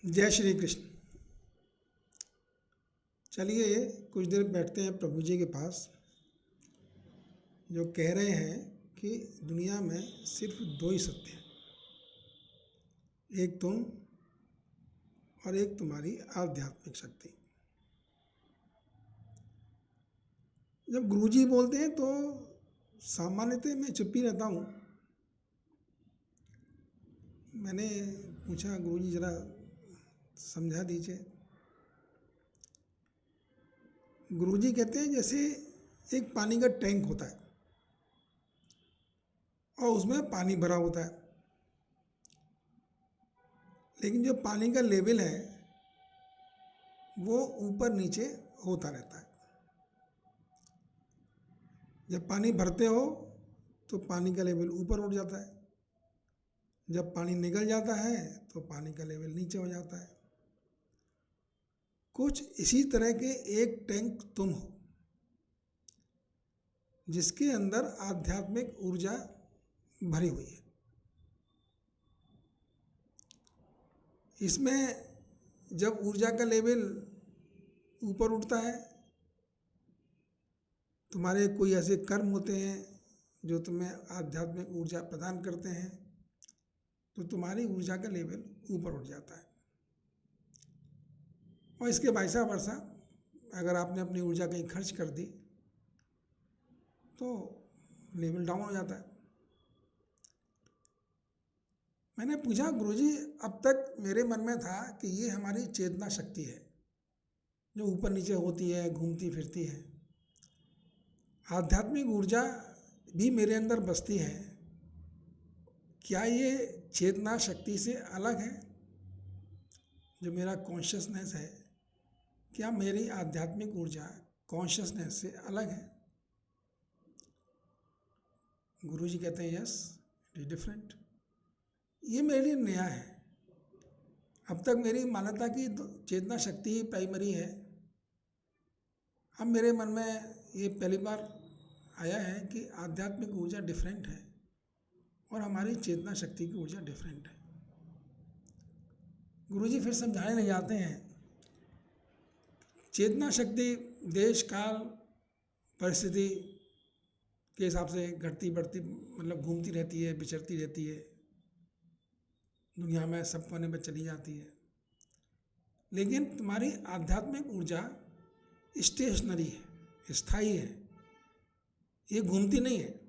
जय श्री कृष्ण। चलिए कुछ देर बैठते हैं प्रभु जी के पास, जो कह रहे हैं कि दुनिया में सिर्फ दो ही सत्य हैं, एक तुम और एक तुम्हारी आध्यात्मिक शक्ति। जब गुरु जी बोलते हैं तो सामान्यतः मैं चुप ही रहता हूँ। मैंने पूछा, गुरु जी जरा समझा दीजिए। गुरु जी कहते हैं जैसे एक पानी का टैंक होता है और उसमें पानी भरा होता है, लेकिन जो पानी का लेवल है वो ऊपर नीचे होता रहता है। जब पानी भरते हो तो पानी का लेवल ऊपर उठ जाता है, जब पानी निकल जाता है तो पानी का लेवल नीचे हो जाता है। कुछ इसी तरह के एक टैंक तुम हो, जिसके अंदर आध्यात्मिक ऊर्जा भरी हुई है। इसमें जब ऊर्जा का लेवल ऊपर उठता है, तुम्हारे कोई ऐसे कर्म होते हैं जो तुम्हें आध्यात्मिक ऊर्जा प्रदान करते हैं, तो तुम्हारी ऊर्जा का लेवल ऊपर उठ जाता है। और इसके वैसा वर्षा अगर आपने अपनी ऊर्जा कहीं खर्च कर दी तो लेवल डाउन हो जाता है। मैंने पूछा, गुरुजी अब तक मेरे मन में था कि ये हमारी चेतना शक्ति है जो ऊपर नीचे होती है, घूमती फिरती है। आध्यात्मिक ऊर्जा भी मेरे अंदर बसती है, क्या ये चेतना शक्ति से अलग है? जो मेरा कॉन्शियसनेस है, क्या मेरी आध्यात्मिक ऊर्जा कॉन्शियसनेस से अलग है? गुरुजी कहते हैं यस, इट इज डिफरेंट। ये मेरे लिए नया है। अब तक मेरी मान्यता की चेतना शक्ति ही प्राइमरी है। अब मेरे मन में ये पहली बार आया है कि आध्यात्मिक ऊर्जा डिफरेंट है और हमारी चेतना शक्ति की ऊर्जा डिफरेंट है। गुरुजी फिर समझाने लग जाते हैं, चेतना शक्ति देश काल परिस्थिति के हिसाब से घटती बढ़ती, मतलब घूमती रहती है, विचरती रहती है, दुनिया में सब कोने में चली जाती है। लेकिन तुम्हारी आध्यात्मिक ऊर्जा स्टेशनरी है, स्थायी है, ये घूमती नहीं है।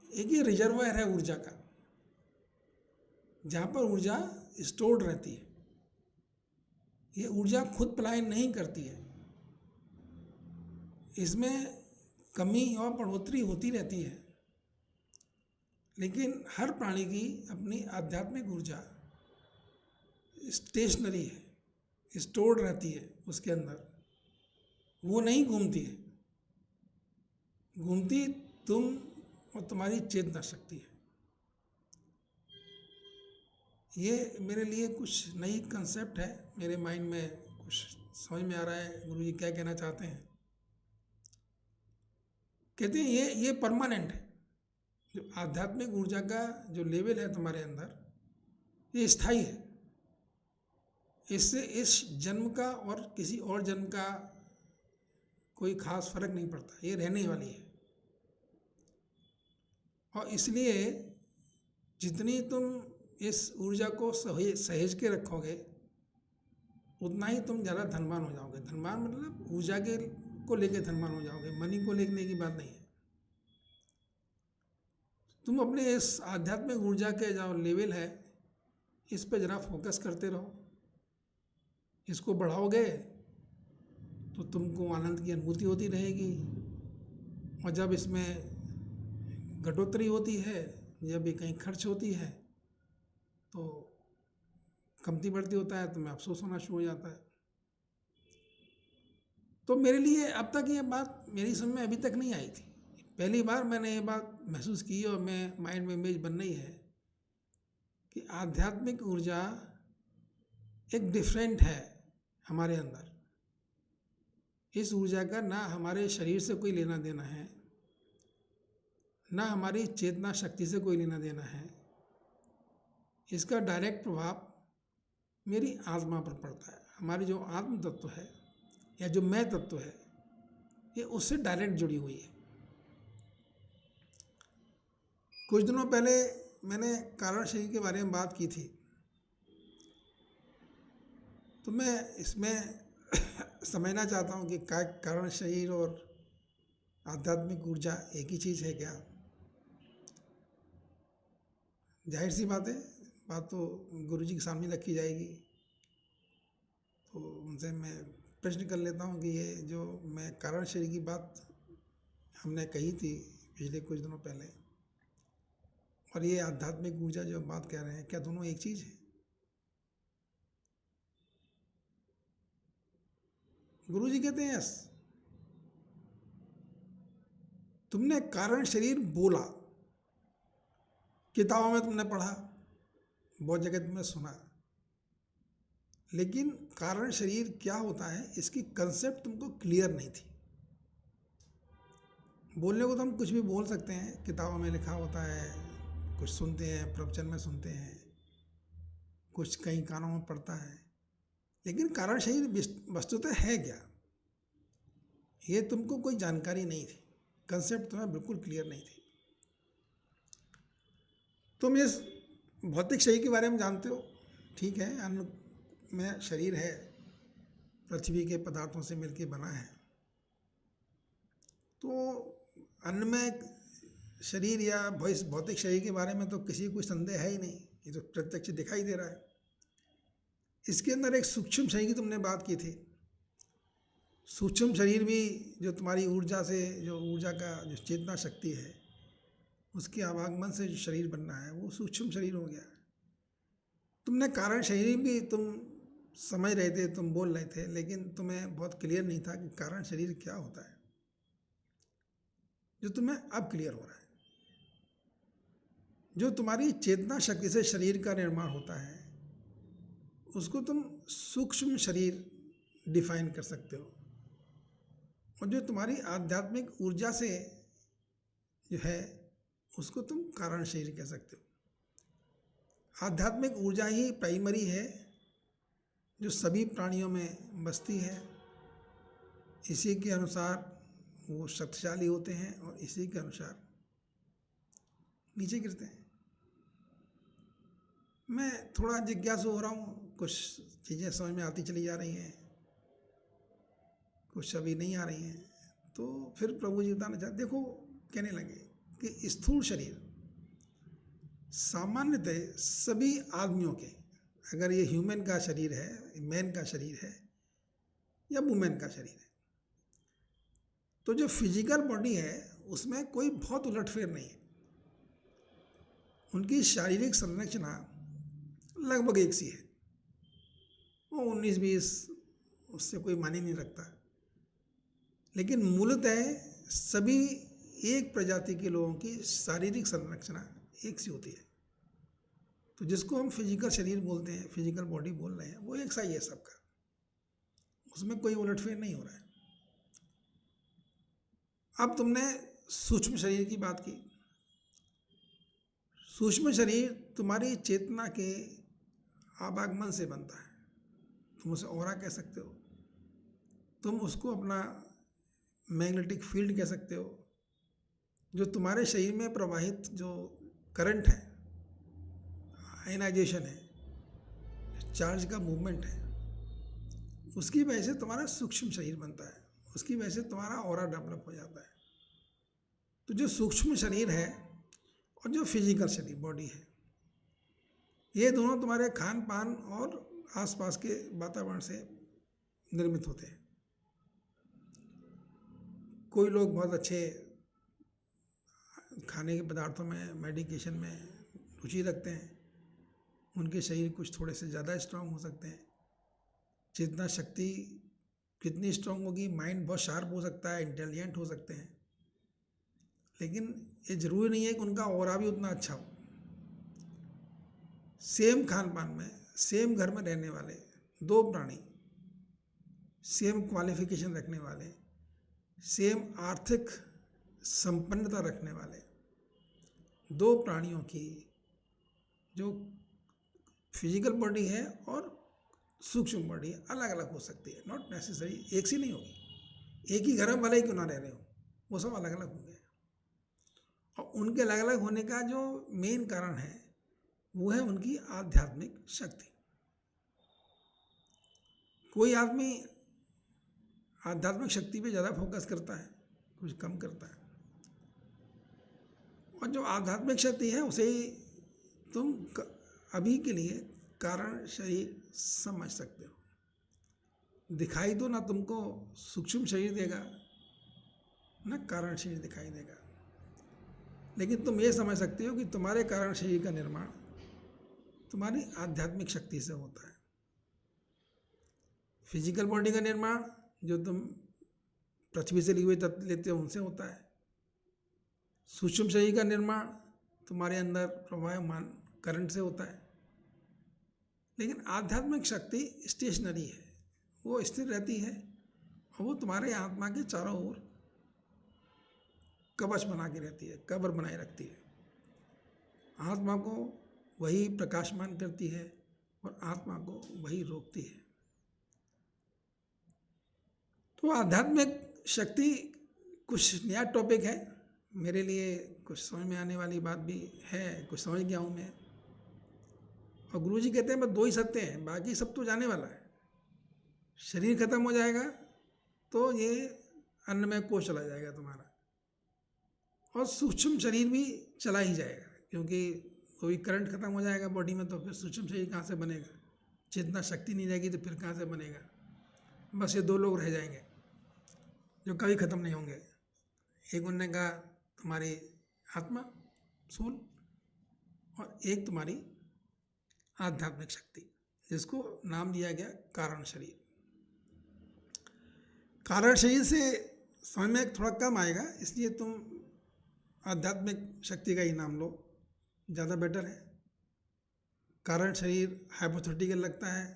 एक ये रिजर्वायर है ऊर्जा का, जहाँ पर ऊर्जा स्टोर्ड रहती है। ये ऊर्जा खुद पलायन नहीं करती है, इसमें कमी और बढ़ोतरी होती रहती है। लेकिन हर प्राणी की अपनी आध्यात्मिक ऊर्जा स्टेशनरी है, स्टोर्ड रहती है उसके अंदर, वो नहीं घूमती है। घूमती तुम और तुम्हारी चेतना शक्ति है। ये मेरे लिए कुछ नई कंसेप्ट है, मेरे माइंड में कुछ समझ में आ रहा है गुरुजी क्या कहना चाहते हैं। कहते हैं ये परमानेंट है। जो आध्यात्मिक ऊर्जा का जो लेवल है तुम्हारे अंदर, ये स्थायी है। इससे इस जन्म का और किसी और जन्म का कोई खास फर्क नहीं पड़ता, ये रहने वाली है। और इसलिए जितनी तुम इस ऊर्जा को सहेज के रखोगे, उतना ही तुम ज़्यादा धनवान हो जाओगे। धनवान मतलब ऊर्जा के को लेके धनवान हो जाओगे, मनी को लेने की बात नहीं है। तुम अपने इस आध्यात्मिक ऊर्जा के जो लेवल है, इस पे ज़रा फोकस करते रहो। इसको बढ़ाओगे तो तुमको आनंद की अनुभूति होती रहेगी। और जब इसमें घटोत्तरी होती है, जब भी कहीं खर्च होती है, तो कमती बढ़ती होता है, तो मैं अफसोस होना शुरू हो जाता है। तो मेरे लिए अब तक ये बात मेरी समझ में अभी तक नहीं आई थी। पहली बार मैंने ये बात महसूस की और मैं माइंड में इमेज बन रही है कि आध्यात्मिक ऊर्जा एक डिफरेंट है हमारे अंदर। इस ऊर्जा का ना हमारे शरीर से कोई लेना देना है, ना हमारी चेतना शक्ति से कोई लेना देना है। इसका डायरेक्ट प्रभाव मेरी आत्मा पर पड़ता है। हमारी जो आत्म तत्व है या जो मैं तत्व है, ये उससे डायरेक्ट जुड़ी हुई है। कुछ दिनों पहले मैंने कारण शरीर के बारे में बात की थी, तो मैं इसमें समझना चाहता हूँ कि कारण शरीर और आध्यात्मिक ऊर्जा एक ही चीज़ है क्या? जाहिर सी बात है, बात तो गुरु जी के सामने रखी जाएगी। तो उनसे मैं प्रश्न कर लेता हूँ कि ये जो मैं कारण शरीर की बात हमने कही थी पिछले कुछ दिनों पहले, और ये आध्यात्मिक ऊर्जा जो बात कह रहे हैं, क्या दोनों एक चीज़ है? गुरु जी कहते हैं यस। तुमने कारण शरीर बोला, किताबों में तुमने पढ़ा, बहुत जगह तुमने सुना, लेकिन कारण शरीर क्या होता है इसकी कंसेप्ट तुमको क्लियर नहीं थी। बोलने को तो हम कुछ भी बोल सकते हैं, किताबों में लिखा होता है, कुछ सुनते हैं, प्रवचन में सुनते हैं, कुछ कई कानों में पढ़ता है, लेकिन कारण शरीर वस्तुतः है क्या, ये तुमको कोई जानकारी नहीं थी, कंसेप्ट तुम्हें बिल्कुल क्लियर नहीं थी। तुम इस भौतिक शरीर के बारे में जानते हो, ठीक है, अन्न में शरीर है, पृथ्वी के पदार्थों से मिलकर बना है, तो अन्न में शरीर या भौतिक शरीर के बारे में तो किसी को कोई संदेह है ही नहीं, ये तो प्रत्यक्ष दिखाई दे रहा है। इसके अंदर एक सूक्ष्म शरीर की तुमने बात की थी। सूक्ष्म शरीर भी जो तुम्हारी ऊर्जा से, जो ऊर्जा का जो चेतना शक्ति है, उसके आवागमन से जो शरीर बनना है, वो सूक्ष्म शरीर हो गया। तुमने कारण शरीर भी तुम समझ रहे थे, तुम बोल रहे थे, लेकिन तुम्हें बहुत क्लियर नहीं था कि कारण शरीर क्या होता है, जो तुम्हें अब क्लियर हो रहा है। जो तुम्हारी चेतना शक्ति से शरीर का निर्माण होता है, उसको तुम सूक्ष्म शरीर डिफाइन कर सकते हो, और जो तुम्हारी आध्यात्मिक ऊर्जा से जो है उसको तुम कारण शरीर कह सकते हो। आध्यात्मिक ऊर्जा ही प्राइमरी है, जो सभी प्राणियों में बसती है, इसी के अनुसार वो शक्तिशाली होते हैं और इसी के अनुसार नीचे गिरते हैं। मैं थोड़ा जिज्ञासु हो रहा हूँ, कुछ चीज़ें समझ में आती चली जा रही हैं, कुछ अभी नहीं आ रही हैं, तो फिर प्रभु जी बताना चाहते, देखो कहने लगे कि स्थूल शरीर सामान्यतः सभी आदमियों के, अगर ये ह्यूमन का शरीर है, मैन का शरीर है या वुमेन का शरीर है, तो जो फिजिकल बॉडी है उसमें कोई बहुत उलटफेर नहीं है। उनकी शारीरिक संरचना लगभग एक सी है, वो 19-20 उससे कोई मायने नहीं रखता, लेकिन मूलतः सभी एक प्रजाति के लोगों की शारीरिक संरचना एक सी होती है। तो जिसको हम फिजिकल शरीर बोलते हैं, फिजिकल बॉडी बोल रहे हैं, वो एक सा ही है सबका, उसमें कोई उलटफेर नहीं हो रहा है। अब तुमने सूक्ष्म शरीर की बात की। सूक्ष्म शरीर तुम्हारी चेतना के आवागमन से बनता है, तुम उसे ऑरा कह सकते हो, तुम उसको अपना मैग्नेटिक फील्ड कह सकते हो। जो तुम्हारे शरीर में प्रवाहित जो करंट है, आयनाइजेशन है, चार्ज का मूवमेंट है, उसकी वजह से तुम्हारा सूक्ष्म शरीर बनता है, उसकी वजह से तुम्हारा ऑरा डेवलप हो जाता है। तो जो सूक्ष्म शरीर है और जो फिजिकल शरीर बॉडी है, ये दोनों तुम्हारे खान पान और आसपास के वातावरण से निर्मित होते हैं। कोई लोग बहुत अच्छे खाने के पदार्थों में, मेडिकेशन में रुचि रखते हैं, उनके शरीर कुछ थोड़े से ज़्यादा स्ट्रांग हो सकते हैं। चेतना शक्ति कितनी स्ट्रांग होगी, माइंड बहुत शार्प हो सकता है, इंटेलिजेंट हो सकते हैं, लेकिन ये ज़रूरी नहीं है कि उनका ऑरा भी उतना अच्छा हो। सेम खान पान में, सेम घर में रहने वाले दो प्राणी, सेम क्वालिफिकेशन रखने वाले, सेम आर्थिक संपन्नता रखने वाले दो प्राणियों की जो फिजिकल बॉडी है और सूक्ष्म बॉडी अलग अलग हो सकती है, नॉट नेसेसरी एक सी नहीं होगी। एक ही घर में भले ही क्यों ना रह रहे हो, वो सब अलग अलग होंगे। और उनके अलग अलग होने का जो मेन कारण है वो है उनकी आध्यात्मिक शक्ति। कोई आदमी आध्यात्मिक शक्ति पे ज़्यादा फोकस करता है, कुछ कम करता है। और जो आध्यात्मिक शक्ति है उसे ही तुम अभी के लिए कारण शरीर समझ सकते हो। दिखाई तो ना तुमको सूक्ष्म शरीर देगा ना कारण शरीर दिखाई देगा, लेकिन तुम ये समझ सकते हो कि तुम्हारे कारण शरीर का निर्माण तुम्हारी आध्यात्मिक शक्ति से होता है। फिजिकल बॉडी का निर्माण जो तुम पृथ्वी से लिए हुए तत्व लेते हो उनसे होता है। सूक्ष्म शरीर का निर्माण तुम्हारे अंदर प्रवाहमान करंट से होता है। लेकिन आध्यात्मिक शक्ति स्टेशनरी है, वो स्थिर रहती है और वो तुम्हारे आत्मा के चारों ओर कवच बना के रहती है, कवर बनाए रखती है। आत्मा को वही प्रकाशमान करती है और आत्मा को वही रोकती है। तो आध्यात्मिक शक्ति कुछ नया टॉपिक है मेरे लिए, कुछ समझ में आने वाली बात भी है, कुछ समझ गया हूँ मैं। और गुरुजी कहते हैं बस दो ही सत्य हैं, बाकी सब तो जाने वाला है। शरीर खत्म हो जाएगा तो ये अन्नमय कोश चला जाएगा तुम्हारा, और सूक्ष्म शरीर भी चला ही जाएगा, क्योंकि कोई करंट खत्म हो जाएगा बॉडी में तो फिर सूक्ष्म शरीर कहाँ से बनेगा। चेतना शक्ति नहीं रहेगी तो फिर कहाँ से बनेगा। बस ये दो लोग रह जाएंगे जो कभी ख़त्म नहीं होंगे। एक उन्होंने कहा तुम्हारी आत्मा सोल, और एक तुम्हारी आध्यात्मिक शक्ति, जिसको नाम दिया गया कारण शरीर। कारण शरीर से समझ में थोड़ा कम आएगा, इसलिए तुम आध्यात्मिक शक्ति का ही नाम लो, ज़्यादा बेटर है। कारण शरीर हाइपोथेटिकल लगता है,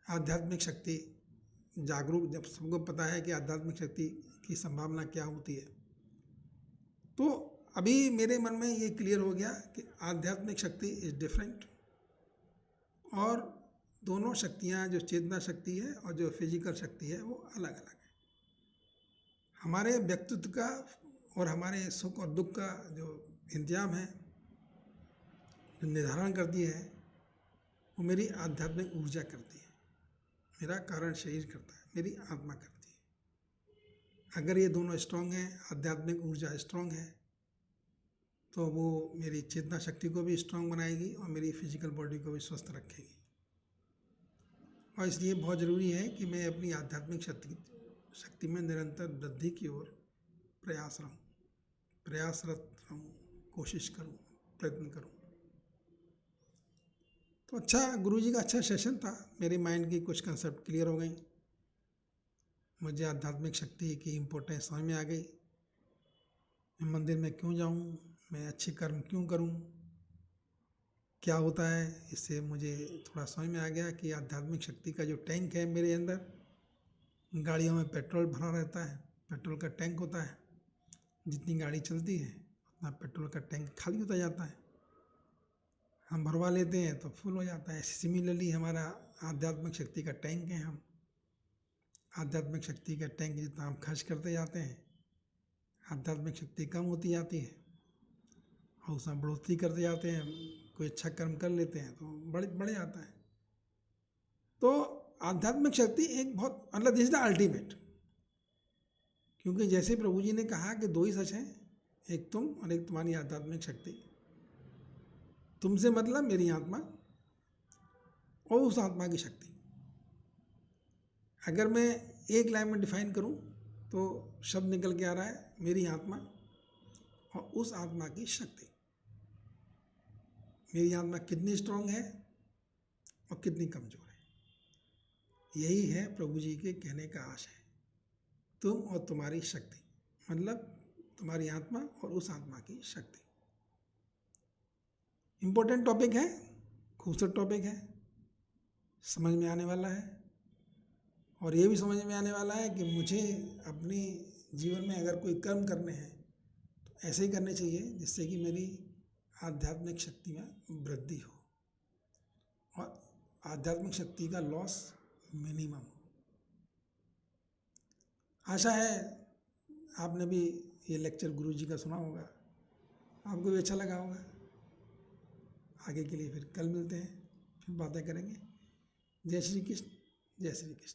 आध्यात्मिक शक्ति जागरूक, जब सबको पता है कि आध्यात्मिक शक्ति की संभावना क्या होती है। तो अभी मेरे मन में ये क्लियर हो गया कि आध्यात्मिक शक्ति इज़ डिफरेंट, और दोनों शक्तियाँ, जो चेतना शक्ति है और जो फिजिकल शक्ति है, वो अलग अलग है। हमारे व्यक्तित्व का और हमारे सुख और दुख का जो इंतजाम है, जो निर्धारण करती है, वो मेरी आध्यात्मिक ऊर्जा करती है, मेरा कारण शरीर करता है, मेरी आत्मा करती है। अगर ये दोनों स्ट्रांग हैं, आध्यात्मिक ऊर्जा स्ट्रांग है, तो वो मेरी चेतना शक्ति को भी स्ट्रांग बनाएगी और मेरी फिजिकल बॉडी को भी स्वस्थ रखेगी। और इसलिए बहुत ज़रूरी है कि मैं अपनी आध्यात्मिक शक्ति में निरंतर वृद्धि की ओर प्रयासरत रहूँ, कोशिश करूँ, प्रयत्न करूँ। तो अच्छा, गुरुजी का अच्छा सेशन था, मेरे माइंड की कुछ कंसेप्ट क्लियर हो गई, मुझे आध्यात्मिक शक्ति की इम्पोर्टेंस समझ में आ गई। मैं मंदिर में क्यों जाऊँ, मैं अच्छे कर्म क्यों करूँ, क्या होता है, इससे मुझे थोड़ा समझ में आ गया कि आध्यात्मिक शक्ति का जो टैंक है मेरे अंदर, गाड़ियों में पेट्रोल भरा रहता है, पेट्रोल का टैंक होता है, जितनी गाड़ी चलती है उतना पेट्रोल का टैंक खाली होता जाता है, हम भरवा लेते हैं तो फुल हो जाता है। सिमिलरली हमारा आध्यात्मिक शक्ति का टैंक है, हम आध्यात्मिक शक्ति का टैंक जितना हम खर्च करते जाते हैं, आध्यात्मिक शक्ति कम होती जाती है, और उसमें बढ़ोतरी करते जाते हैं। कोई अच्छा कर्म कर लेते हैं तो बढ़ जाता है। तो आध्यात्मिक शक्ति एक बहुत मतलब दिस इज द अल्टीमेट, क्योंकि जैसे प्रभु जी ने कहा कि दो ही सच हैं, एक तुम और एक तुम्हारी आध्यात्मिक शक्ति। तुमसे मतलब मेरी आत्मा और उस आत्मा की शक्ति। अगर मैं एक लाइन में डिफाइन करूं तो शब्द निकल के आ रहा है मेरी आत्मा और उस आत्मा की शक्ति। मेरी आत्मा कितनी स्ट्रांग है और कितनी कमज़ोर है, यही है प्रभु जी के कहने का आशय। तुम और तुम्हारी शक्ति, मतलब तुम्हारी आत्मा और उस आत्मा की शक्ति। इम्पोर्टेंट टॉपिक है, खूबसूरत टॉपिक है, समझ में आने वाला है। और ये भी समझ में आने वाला है कि मुझे अपने जीवन में अगर कोई कर्म करने हैं तो ऐसे ही करने चाहिए जिससे कि मेरी आध्यात्मिक शक्ति में वृद्धि हो। और आध्यात्मिक शक्ति का लॉस मिनिमम। आशा है आपने भी ये लेक्चर गुरुजी का सुना होगा, आपको भी अच्छा लगा होगा। आगे के लिए फिर कल मिलते हैं, फिर बातें करेंगे। जय श्री कृष्ण, जय श्री कृष्ण।